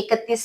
31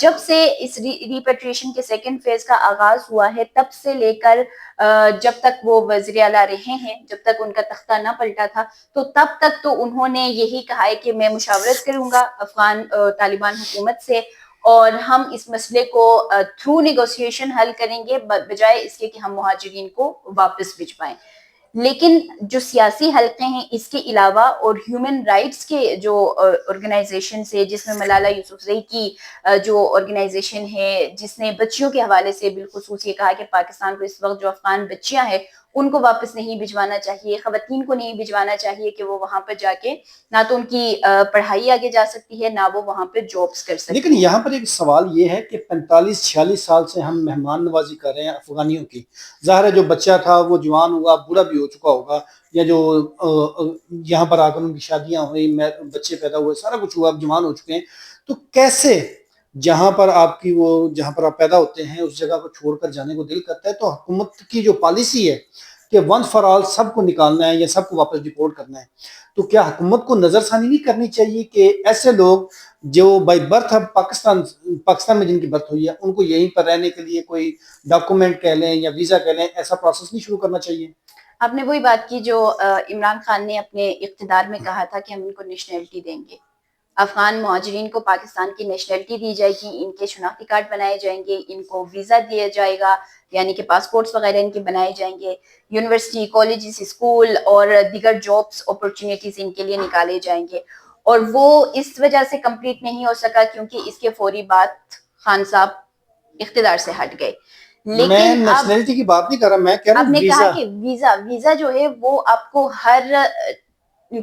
جب سے اس ریپیٹریشن کے سیکنڈ فیز کا آغاز ہوا ہے تب سے لے کر جب تک وہ وزیر اعلیٰ رہے ہیں, جب تک ان کا تختہ نہ پلٹا تھا, تو تب تک تو انہوں نے یہی کہا ہے کہ میں مشاورت کروں گا افغان طالبان حکومت سے, اور ہم اس مسئلے کو تھرو نیگوسیشن حل کریں گے بجائے اس کے کہ ہم مہاجرین کو واپس بھجوائیں. لیکن جو سیاسی حلقے ہیں اس کے علاوہ اور ہیومن رائٹس کے جو آرگنائزیشنز ہے, جس میں ملالہ یوسفزئی کی جو آرگنائزیشن ہے جس نے بچیوں کے حوالے سے بالخصوص یہ کہا کہ پاکستان کو اس وقت جو افغان بچیاں ہیں ان کو واپس نہیں بھجوانا چاہیے, خواتین کو نہیں بھجوانا چاہیے کہ وہ وہاں پر جا کے نہ تو ان کی پڑھائی آگے جا سکتی ہے نہ وہ وہاں پہ جابس کر سکتی. لیکن یہاں پر ایک سوال یہ ہے کہ 45-46 سال سے ہم مہمان نوازی کر رہے ہیں افغانیوں کی. ظاہر ہے جو بچہ تھا وہ جوان ہوا, بوڑھا بھی ہو چکا ہوگا, یا جو یہاں پر آ کر ان کی شادیاں ہوئی, بچے پیدا ہوئے, سارا کچھ ہوا, اب جوان ہو چکے ہیں. تو کیسے جہاں پر آپ پیدا ہوتے ہیں اس جگہ کو چھوڑ کر جانے کو دل کرتا ہے؟ تو حکومت کی جو پالیسی ہے کہ ون فار آل سب کو نکالنا ہے یا سب کو واپس ڈپورٹ کرنا ہے, تو کیا حکومت کو نظر ثانی نہیں کرنی چاہیے کہ ایسے لوگ جو بائی برتھ اب پاکستان میں جن کی برتھ ہوئی ہے ان کو یہیں پر رہنے کے لیے کوئی ڈاکومنٹ کہہ لیں یا ویزا کہہ لیں, ایسا پروسیس نہیں شروع کرنا چاہیے؟ آپ نے وہی بات کی جو عمران خان نے اپنے اقتدار میں کہا تھا کہ ہم ان کو نیشنلٹی دیں گے. افغان مہاجرین کو پاکستان کی نیشنلٹی دی جائے گی, ان کے شناختی کارڈ بنائے جائیں گے, ان کو ویزا دیا جائے گا, یعنی کہ پاسپورٹس وغیرہ ان کے بنائے جائیں گے, یونیورسٹی, کالجز, اسکول اور دیگر جابس اپرچونیٹیز ان کے لیے نکالے جائیں گے. اور وہ اس وجہ سے کمپلیٹ نہیں ہو سکا کیونکہ اس کے فوری بعد خان صاحب اقتدار سے ہٹ گئے. میں لیکن اب نیشنلٹی کی بات نہیں کر رہا, میں کہہ رہا آپ ہوں نے کہا ویزا. کہ ویزا جو ہے وہ آپ کو ہر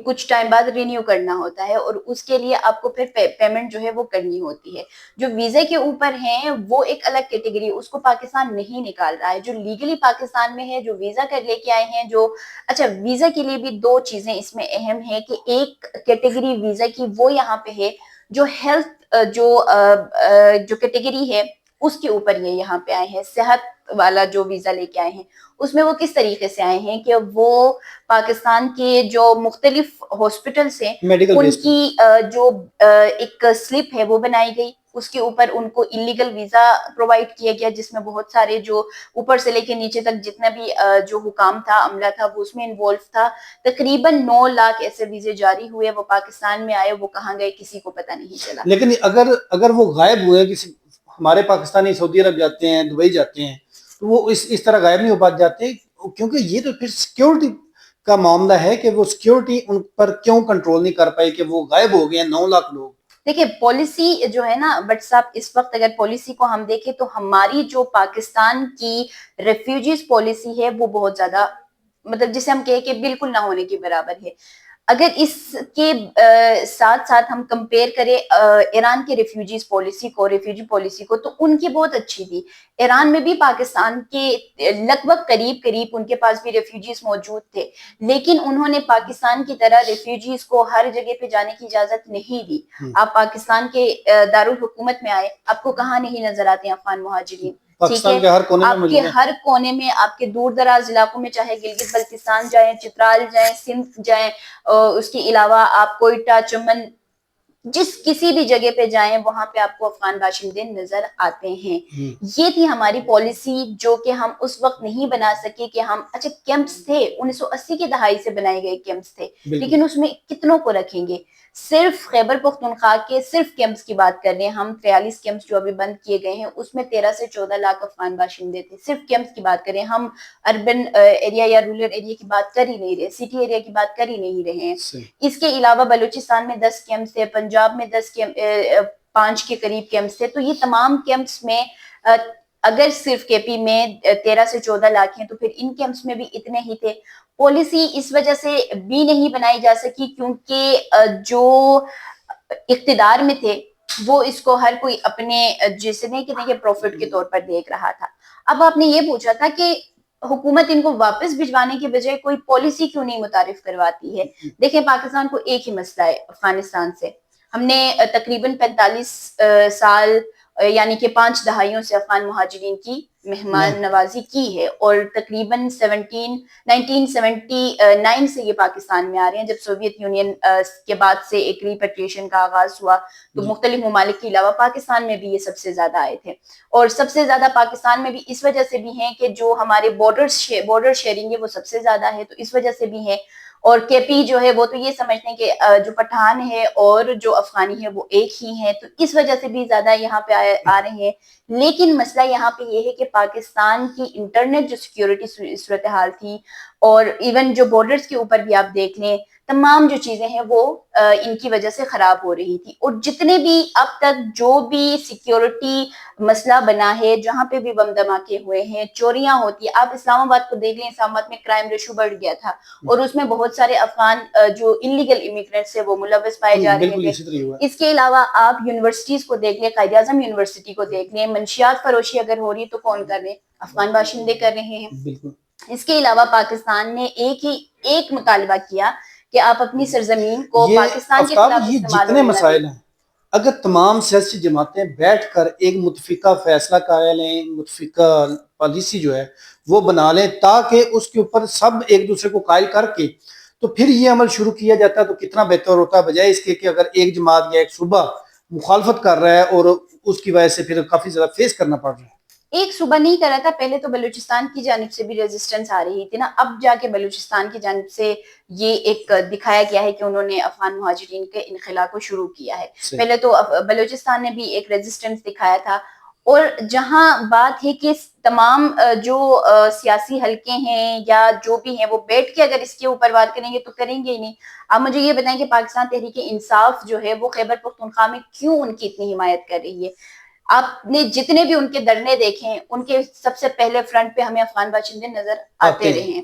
کچھ ٹائم بعد رینیو کرنا ہوتا ہے اور اس کے لیے آپ کو پھر پیمنٹ جو ہے وہ کرنی ہوتی ہے. جو ویزے کے اوپر ہیں وہ ایک الگ کیٹیگری, اس کو پاکستان نہیں نکال رہا ہے. جو لیگلی پاکستان میں ہے, جو ویزا کر لے کے آئے ہیں, جو اچھا ویزا کے لیے بھی دو چیزیں اس میں اہم ہے کہ ایک کیٹیگری ویزا کی وہ یہاں پہ ہے جو ہیلتھ جو کیٹیگری ہے اس کے اوپر یہ یہاں پہ آئے ہیں. صحت والا جو ویزا لے کے آئے ہیں اس میں وہ کس طریقے سے آئے ہیں کہ وہ پاکستان کے جو مختلف ہاسپٹلس ہیں میڈیکل ان بیس کی جو ایک سلپ ہے وہ بنائی گئی, اس کے اوپر ان کو انلیگل ویزا پرووائڈ کیا گیا جس میں بہت سارے جو اوپر سے لے کے نیچے تک جتنا بھی جو حکام تھا, عملہ تھا, وہ اس میں انوالو تھا. تقریباً 9 لاکھ ایسے ویزے جاری ہوئے, وہ پاکستان میں آئے, وہ کہاں گئے کسی کو پتہ نہیں چلا. لیکن اگر وہ غائب ہوئے, کسی ہمارے پاکستانی سعودی عرب جاتے ہیں, دبئی جاتے ہیں, تو وہ اس طرح غائب نہیں ہو پاتے جاتے, کیونکہ یہ تو پھر سیکیورٹی کا معاملہ ہے کہ وہ سیکیورٹی ان پر کیوں کنٹرول نہیں کر پائی کہ وہ غائب ہو گئے ہیں 9 لاکھ لوگ. دیکھیں پالیسی جو ہے نا بٹ صاحب, اس وقت اگر پالیسی کو ہم دیکھیں تو ہماری جو پاکستان کی ریفیوجیز پالیسی ہے وہ بہت زیادہ مطلب جسے ہم کہیں کہ بالکل نہ ہونے کے برابر ہے. اگر اس کے ساتھ ساتھ ہم کمپیئر کریں ایران کے ریفیوجی پالیسی کو تو ان کی بہت اچھی تھی. ایران میں بھی پاکستان کے لگ بھگ قریب ان کے پاس بھی ریفیوجیز موجود تھے, لیکن انہوں نے پاکستان کی طرح ریفیوجیز کو ہر جگہ پہ جانے کی اجازت نہیں دی. آپ پاکستان کے دارالحکومت میں آئے, آپ کو کہاں نہیں نظر آتے ہیں افغان مہاجرین؟ ٹھیک ہے, پاکستان کے ہر کونے میں آپ کے موجود ہیں. ہر کونے میں, آپ کے دور دراز علاقوں میں, چاہے گلگت بلتستان جائیں, چترال جائیں, سندھ جائیں, اس کے علاوہ آپ کوئٹہ, چمن, جس کسی بھی جگہ پہ جائیں وہاں پہ آپ کو افغان باشندے نظر آتے ہیں. یہ تھی ہماری پالیسی جو کہ ہم اس وقت نہیں بنا سکے کہ ہم اچھا کیمپس تھے 1980 کی دہائی سے بنائے گئے کیمپس تھے, لیکن اس میں کتنوں کو رکھیں گے؟ صرف خیبر پختونخوا کے صرف کیمپس کی بات کر رہے ہیں ہم, 43 کیمپس جو ابھی بند کیے گئے ہیں اس میں 13 سے 14 لاکھ افغان باشندے تھے. صرف کیمپس کی بات کریں, ہم اربن ایریا یا رورل ایریا کی بات کر ہی نہیں رہے, سٹی ایریا کی بات کر ہی نہیں رہے ہیں. اس کے علاوہ بلوچستان میں 10 کیمپس تھے, پنجاب میں 5 کے قریب کیمپس تھے. تو یہ تمام کیمپس میں اگر صرف کے پی میں 13 سے 14 لاکھ ہیں تو پھر ان کیمپس میں بھی اتنے ہی تھے. پالیسی اس وجہ سے بھی نہیں بنائی جا سکی کیونکہ جو اقتدار میں تھے وہ اس کو ہر کوئی اپنے جیسے نہیں کہ پروفٹ کے طور پر دیکھ رہا تھا. اب آپ نے یہ پوچھا تھا کہ حکومت ان کو واپس بھجوانے کے بجائے کوئی پالیسی کیوں نہیں متعارف کرواتی ہے. دیکھیں پاکستان کو ایک ہی مسئلہ ہے افغانستان سے, ہم نے تقریباً 45 سال یعنی کہ 5 دہائیوں سے افغان مہاجرین کی مہمان نوازی کی ہے، اور تقریباً 1979 سے یہ پاکستان میں آ رہے ہیں. جب سوویت یونین کے بعد سے ایک ریپیٹریشن کا آغاز ہوا تو مختلف ممالک کے علاوہ پاکستان میں بھی یہ سب سے زیادہ آئے تھے، اور سب سے زیادہ پاکستان میں بھی اس وجہ سے بھی ہیں کہ جو ہمارے بارڈر شیئرنگ ہے وہ سب سے زیادہ ہے، تو اس وجہ سے بھی ہے. اور کے پی جو ہے وہ تو یہ سمجھتے ہیں کہ جو پٹھان ہے اور جو افغانی ہے وہ ایک ہی ہیں، تو اس وجہ سے بھی زیادہ یہاں پہ آ رہے ہیں. لیکن مسئلہ یہاں پہ یہ ہے کہ پاکستان کی انٹرنل جو سیکیورٹی صورتحال تھی، اور ایون جو بارڈرز کے اوپر بھی آپ دیکھ لیں، تمام جو چیزیں ہیں وہ ان کی وجہ سے خراب ہو رہی تھی. اور جتنے بھی اب تک جو بھی سیکیورٹی مسئلہ بنا ہے، جہاں پہ بھی بم دھماکے ہوئے ہیں، چوریاں ہوتی ہیں، آپ اسلام آباد کو دیکھ لیں، اسلام آباد میں کرائم ریشو بڑھ گیا تھا، اور اس میں بہت سارے افغان جو انلیگل امیگرینٹس ہیں وہ ملوث پائے جا رہے تھے. اس کے علاوہ آپ یونیورسٹیز کو دیکھ لیں، قائد اعظم یونیورسٹی کو دیکھ لیں، منشیات فروشی اگر ہو رہی تو کون کر رہے ہیں؟ افغان باشندے کر رہے ہیں. اس کے علاوہ پاکستان نے ایک مطالبہ کیا کہ آپ اپنی سرزمین کو پاکستان کے خلاف یہ جتنے مسائل ہیں، اگر تمام سیاسی جماعتیں بیٹھ کر ایک متفقہ فیصلہ کر لیں، متفقہ پالیسی جو ہے وہ بنا لیں، تاکہ اس کے اوپر سب ایک دوسرے کو قائل کر کے تو پھر یہ عمل شروع کیا جاتا ہے تو کتنا بہتر ہوتا ہے، بجائے اس کے کہ اگر ایک جماعت یا ایک صوبہ مخالفت کر رہا ہے اور اس کی وجہ سے پھر کافی زیادہ فیس کرنا پڑ رہا ہے. ایک صوبہ نہیں کر رہا تھا، پہلے تو بلوچستان کی جانب سے بھی ریزسٹنس آ رہی تھی نا، اب جا کے بلوچستان کی جانب سے یہ ایک دکھایا گیا ہے کہ انہوں نے افغان مہاجرین کے انخلا کو شروع کیا ہے. پہلے تو بلوچستان نے بھی ایک ریزسٹنس دکھایا تھا. اور جہاں بات ہے کہ تمام جو سیاسی حلقے ہیں یا جو بھی ہیں وہ بیٹھ کے اگر اس کے اوپر بات کریں گے تو کریں گے ہی نہیں. آپ مجھے یہ بتائیں کہ پاکستان تحریک انصاف جو ہے وہ خیبر پختونخوا میں کیوں ان کی اتنی حمایت کر رہی ہے؟ آپ نے جتنے بھی ان کے دھرنے دیکھیں، ان کے سب سے پہلے فرنٹ پہ ہمیں افغان باشندے نظر آتے رہے ہیں.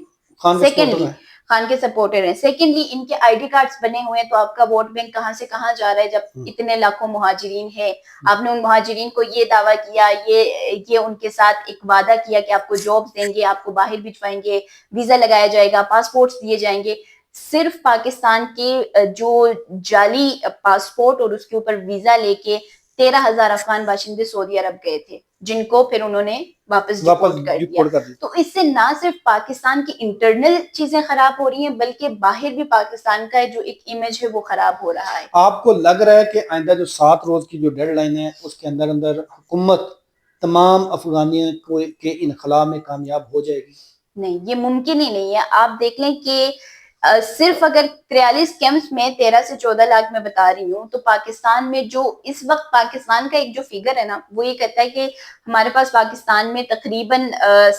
سیکنڈلی خان کے سپورٹر ہیں. سیکنڈلی ان کے آئی ڈی کارڈز بنے ہوئے ہیں، تو آپ کا ووٹ بینک کہاں سے کہاں جا رہا ہے جب اتنے لاکھوں مہاجرین ہیں. آپ نے ان مہاجرین کو یہ دعویٰ کیا، یہ ان کے ساتھ ایک وعدہ کیا کہ آپ کو جابز دیں گے، آپ کو باہر بھجوائیں گے، ویزا لگایا جائے گا، پاسپورٹس دیے جائیں گے. صرف پاکستان کے جو جعلی پاسپورٹ اور اس کے اوپر ویزا لے کے 13,000 افغان باشندے سعودی عرب گئے تھے، جن کو پھر انہوں نے واپس ڈپورٹ کر دیا. تو اس سے نہ صرف پاکستان کی انٹرنل چیزیں خراب ہو رہی ہیں، بلکہ باہر بھی پاکستان کا جو ایک امیج ہے وہ خراب ہو رہا ہے. آپ کو لگ رہا ہے کہ آئندہ جو 7 روز کی جو ڈیڈ لائن ہے اس کے اندر حکومت تمام افغانیوں کے انخلا میں کامیاب ہو جائے گی؟ نہیں، یہ ممکن ہی نہیں ہے. آپ دیکھ لیں کہ صرف اگر 43 کیمپس میں 13 سے 14 لاکھ میں بتا رہی ہوں، تو پاکستان میں جو اس وقت پاکستان کا ایک جو فگر ہے نا وہ یہ کہتا ہے کہ ہمارے پاس پاکستان میں تقریباً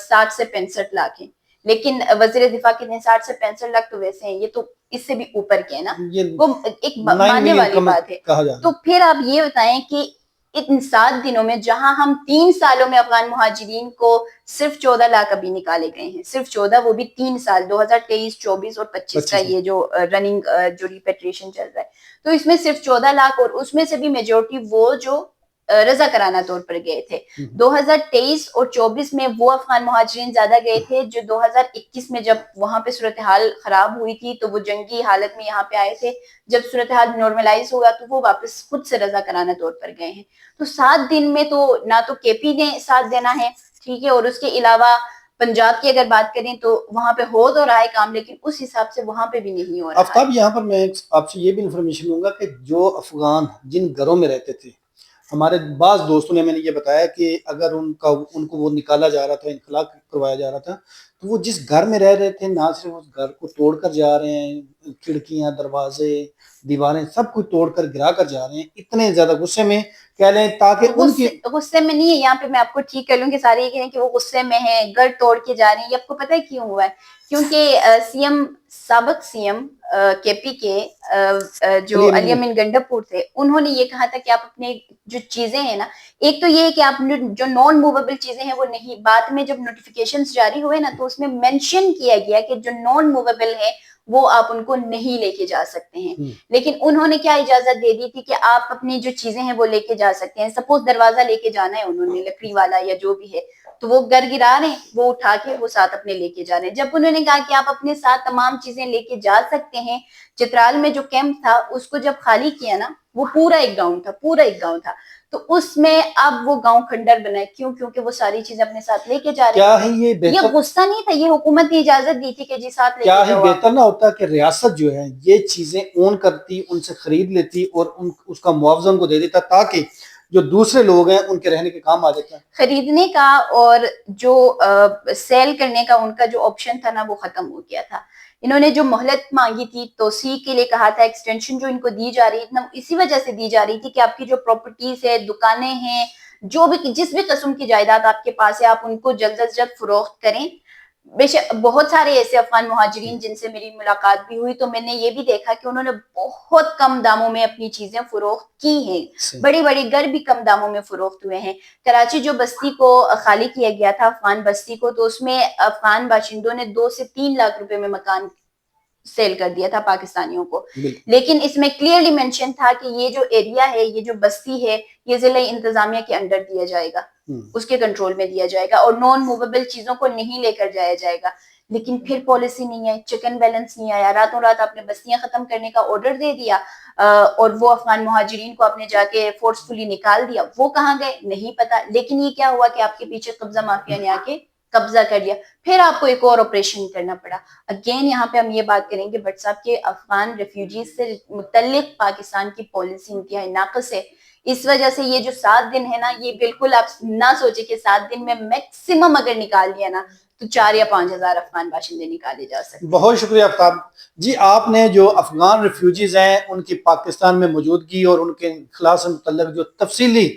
60 سے 65 لاکھ ہیں. لیکن وزیر دفاع کے 60 سے 65 لاکھ تو ویسے ہیں، یہ تو اس سے بھی اوپر کے ہیں نا، وہ ایک ماننے والی بات ہے. تو پھر آپ یہ بتائیں کہ ان 7 دنوں میں جہاں ہم 3 سالوں میں افغان مہاجرین کو صرف 14 لاکھ ابھی نکالے گئے ہیں، صرف 14، وہ بھی 3 سال 2023، 24 اور 25 کا یہ جو رننگ جو ریپیٹریشن چل رہا ہے، تو اس میں صرف 14 لاکھ، اور اس میں سے بھی میجورٹی وہ جو رضا کرانہ طور پر گئے تھے. 2023 اور 24 میں وہ افغان مہاجرین زیادہ گئے تھے جو 2021 میں جب وہاں پہ صورتحال خراب ہوئی تھی تو وہ جنگی حالت میں یہاں پہ آئے تھے. جب صورتحال نارملائز ہوا تو وہ واپس خود سے رضا کرانہ طور پر گئے ہیں. تو 7 دن میں تو نہ تو کے پی نے ساتھ دینا ہے، ٹھیک ہے، اور اس کے علاوہ پنجاب کی اگر بات کریں تو وہاں پہ ہو تو رہا ہے کام، لیکن اس حساب سے وہاں پہ بھی نہیں ہو رہا ہے. آفتاب، یہاں پر میں آپ سے یہ بھی انفارمیشن لوں گا کہ جو افغان جن گھروں میں رہتے تھے، ہمارے بعض دوستوں نے میں نے یہ بتایا کہ اگر ان کو وہ نکالا جا رہا تھا، انخلا کروایا جا رہا تھا، تو وہ جس گھر میں رہ رہے تھے نہ صرف اس گھر کو توڑ کر جا رہے ہیں، کھڑکیاں، دروازے، دیواریں سب کچھ توڑ کر گرا کر جا رہے ہیں، اتنے زیادہ غصے میں کہہ لیں تاکہ ان کی غصے میں نہیں ہے. یہاں پہ میں آپ کو ٹھیک کر لوں کہ سارے یہ کہیں کہ وہ غصے میں ہیں، گھر توڑ کے جا رہے ہیں. یہ آپ کو پتہ ہے کیوں ہوا ہے؟ کیونکہ سابق سی ایم کے پی کے جو علی امین گنڈاپور تھے، انہوں نے یہ کہا تھا کہ آپ اپنے جو چیزیں ہیں نا، ایک تو یہ ہے کہ آپ جو نان موویبل چیزیں ہیں وہ نہیں، بعد میں جب نوٹیفیکیشنز جاری ہوئے نا تو اس میں مینشن کیا گیا کہ جو نان موویبل ہے وہ آپ ان کو نہیں لے کے جا سکتے ہیں. لیکن انہوں نے کیا اجازت دے دی تھی کہ آپ اپنی جو چیزیں ہیں وہ لے کے جا سکتے ہیں. سپوز دروازہ لے کے جانا ہے انہوں نے، لکڑی والا یا جو بھی ہے، تو وہ گھر گرا رہے ہیں، وہ اٹھا کے وہ ساتھ اپنے لے کے جا رہے ہیں. جب انہوں نے کہا کہ آپ اپنے ساتھ تمام چیزیں لے کے جا سکتے ہیں، چترال میں جو کیمپ تھا اس کو جب خالی کیا نا، وہ پورا ایک گاؤں تھا، پورا ایک گاؤں تھا، تو تو اس میں اب وہ گاؤں کھنڈر بنا ہے. کیوں؟ کیونکہ وہ ساری چیزیں اپنے ساتھ لے کے جا رہے کیا ہی یہ ہیں. یہ بہتر غصہ نہیں تھا, یہ حکومت نے اجازت دی تھی کہ جی ساتھ لے کیا کے ہی جاؤ. بہتر نہ ہوتا کہ ریاست جو ہے یہ چیزیں اون کرتی, ان سے خرید لیتی اور اس کا معاوضہ ان کو دے دیتا, تاکہ جو دوسرے لوگ ہیں ان کے رہنے کے کام آ جاتا ہے. خریدنے کا اور جو سیل کرنے کا ان کا جو آپشن تھا نا وہ ختم ہو گیا تھا. انہوں نے جو مہلت مانگی تھی, توسیع کے لیے کہا تھا, ایکسٹینشن جو ان کو دی جا رہی تھی نا اسی وجہ سے دی جا رہی تھی کہ آپ کی جو پراپرٹیز ہے, دکانیں ہیں, جو بھی جس بھی قسم کی جائیداد آپ کے پاس ہے, آپ ان کو جلد از جلد فروخت کریں. بے شک بہت سارے ایسے افغان مہاجرین جن سے میری ملاقات بھی ہوئی تو میں نے یہ بھی دیکھا کہ انہوں نے بہت کم داموں میں اپنی چیزیں فروخت کی ہیں. بڑی بڑی گھر بھی کم داموں میں فروخت ہوئے ہیں. کراچی جو بستی کو خالی کیا گیا تھا, افغان بستی کو, تو اس میں افغان باشندوں نے 2 سے 3 لاکھ روپے میں مکان سیل کر دیا تھا پاکستانیوں کو. لیکن اس میں کلیئرلی مینشن تھا کہ یہ جو ایریا ہے, یہ جو بستی ہے, یہ ضلع انتظامیہ کے انڈر دیا جائے گا, اس کے کنٹرول میں دیا جائے گا, اور نان موویبل چیزوں کو نہیں لے کر جایا جائے گا. لیکن پھر پالیسی نہیں ہے, چیکن بیلنس نہیں آیا, راتوں رات آپ نے بستیاں ختم کرنے کا آرڈر دے دیا اور وہ افغان مہاجرین کو آپ نے جا کے فورسفلی نکال دیا. وہ کہاں گئے نہیں پتا, لیکن یہ کیا ہوا کہ آپ کے پیچھے قبضہ مافیا نے آ کے قبضہ کر لیا. پھر آپ کو ایک اور آپریشن کرنا پڑا. اگین یہاں پہ ہم یہ بات کریں گے بٹ صاحب کے افغان ریفیوجیز سے متعلق پاکستان کی پالیسی انتہائی ناقص ہے. اس وجہ سے یہ جو 7 دن ہے نا, یہ بالکل آپ نہ سوچے کہ 7 دن میں میکسیمم اگر نکال لیا نا تو 4 یا 5 ہزار افغان باشندے نکالے جا سکتے. بہت شکریہ آفتاب جی, آپ نے جو افغان ریفیوجیز ہیں ان کی پاکستان میں موجودگی اور ان کے خلا سے متعلق جو تفصیلی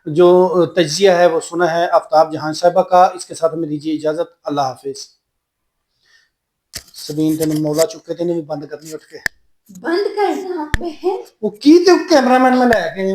جو تجزیہ ہے وہ سنا ہے آفتاب جہاں صاحبہ کا. اس کے ساتھ ہمیں دیجیے اجازت, اللہ حافظ. سبین تین مولا چکے تھے, بھی بند کرنی اٹھ کے بند کرنا بہن وہ کی تے کیمرہ مین میں لے کے